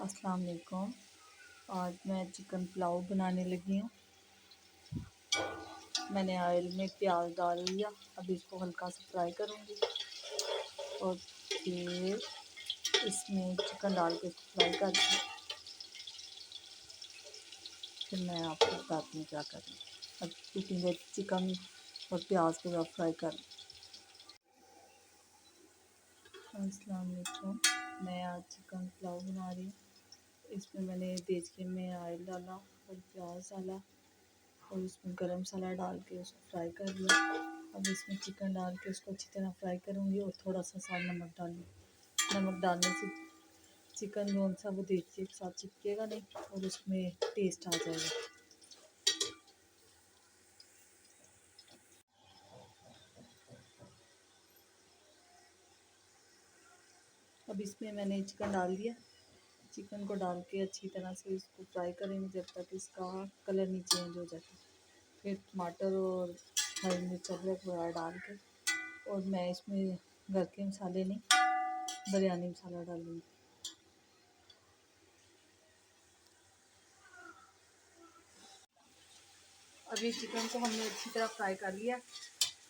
अस्सलाम वालेकुम। आज मैं चिकन पुलाव बनाने लगी हूँ। मैंने ऑयल में प्याज डाल लिया, अब इसको हल्का सा फ्राई करूँगी और फिर इसमें चिकन डाल के इसको फ्राई करके फिर मैं आपको बताती हूँ क्या करना। अब कुकिंग चिकन और प्याज को आप फ्राई कर। अस्सलाम वालेकुम। मैं आज चिकन पुलाव बना रही हूँ। इसमें मैंने देचके में ऑयल डाला और प्याज डाला और उसमें गरम मसाला डाल के उसको फ्राई कर लिया। अब इसमें चिकन डाल के उसको अच्छी तरह फ्राई करूँगी और थोड़ा सा नमक डालूँगी। नमक डालने से चिकन जो सा वो देचके के साथ चिपकेगा नहीं और उसमें टेस्ट आ जाएगा। अब इसमें मैंने चिकन डाल दिया। चिकन को डाल के अच्छी तरह से इसको फ्राई करेंगे जब तक इसका कलर नहीं चेंज हो जाता। फिर टमाटर और हरी मिर्च अदरक वगैरह डाल के और मैं इसमें घर के मसाले नहीं, बिरयानी मसाला डालूँगी। अभी चिकन को हमने अच्छी तरह फ्राई कर लिया।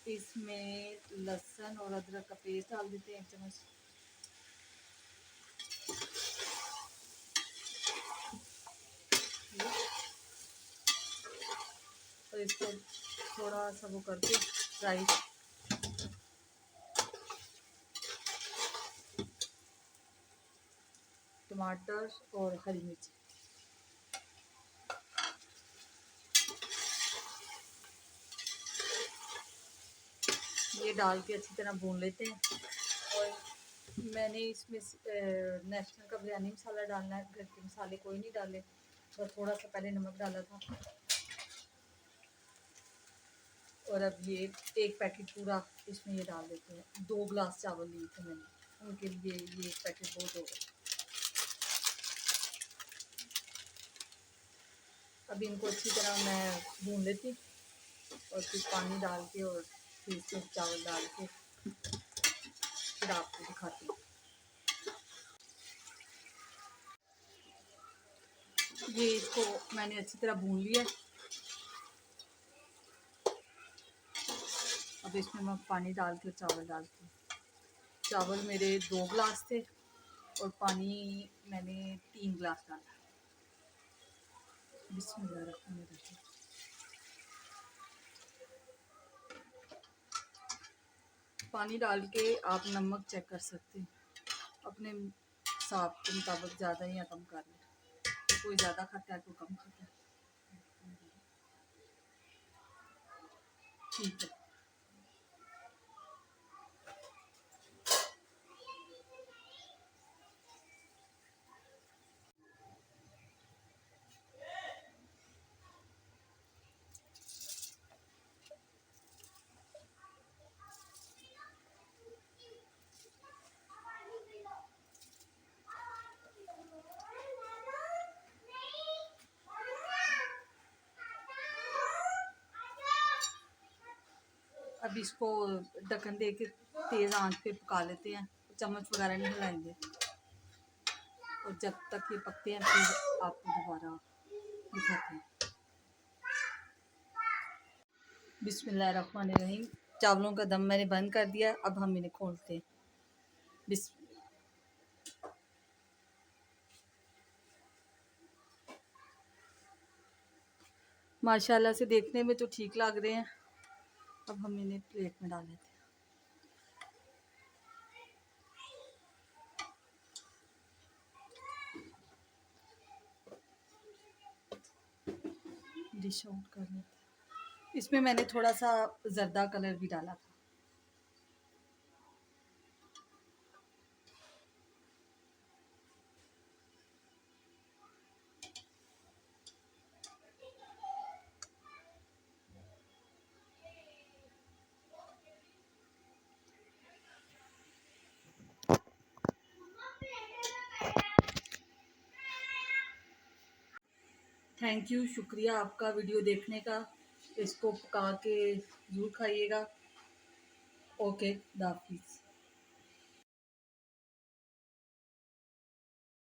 इसमें लहसुन और अदरक का पेस्ट डाल देते हैं 1 चम्मच। और इसको थोड़ा सा वो करके फ्राई। टमाटर और हरी मिर्च ये डाल के अच्छी तरह भून लेते हैं। और मैंने इसमें नेशनल का बिरयानी मसाला डालना है, घर के मसाले कोई नहीं डाले, और थोड़ा सा पहले नमक डाला था। और अब ये 1 पैकेट पूरा इसमें ये डाल देते हैं। 2 गिलास चावल लिए थे मैंने, उनके लिए ये 1 पैकेट बहुत होगा। अब इनको अच्छी तरह मैं भून लेती और फिर पानी डाल के और फिर इसमें चावल डाल के फिर आपको दिखाती हूँ। ये इसको मैंने अच्छी तरह भून लिया। अब इसमें मैं पानी डाल के चावल डालती हूँ। चावल मेरे 2 गिलास थे और पानी मैंने 3 गिलास डाला। बिस्मिल्लाहिर्रहमानिर्रहीम। पानी डाल के आप नमक चेक कर सकते हैं, अपने हिसाब के मुताबिक ज़्यादा या कम कर लें। कोई ज़्यादा खाता है कोई कम खाता है, ठीक है। अब इसको ढक्कन दे के तेज़ आंच पे पका लेते हैं, चम्मच वगैरह नहीं हिलाएंगे। और जब तक ये पकते हैं फिर आपको दोबारा दिखाते हैं। बिस्मिल्लाहिर्रहमानिर्रहीम। चावलों का दम मैंने बंद कर दिया, अब हम इन्हें खोलते हैं। बिस माशाल्लाह से देखने में तो ठीक लग रहे हैं। अब हम इन्हें प्लेट में डाल लेते हैं, डिश आउट कर लेते हैं। इसमें मैंने थोड़ा सा जर्दा कलर भी डाला था। थैंक यू, शुक्रिया आपका वीडियो देखने का। इसको पका के ज़रूर खाइएगा। ओके, खुदा हाफिज़।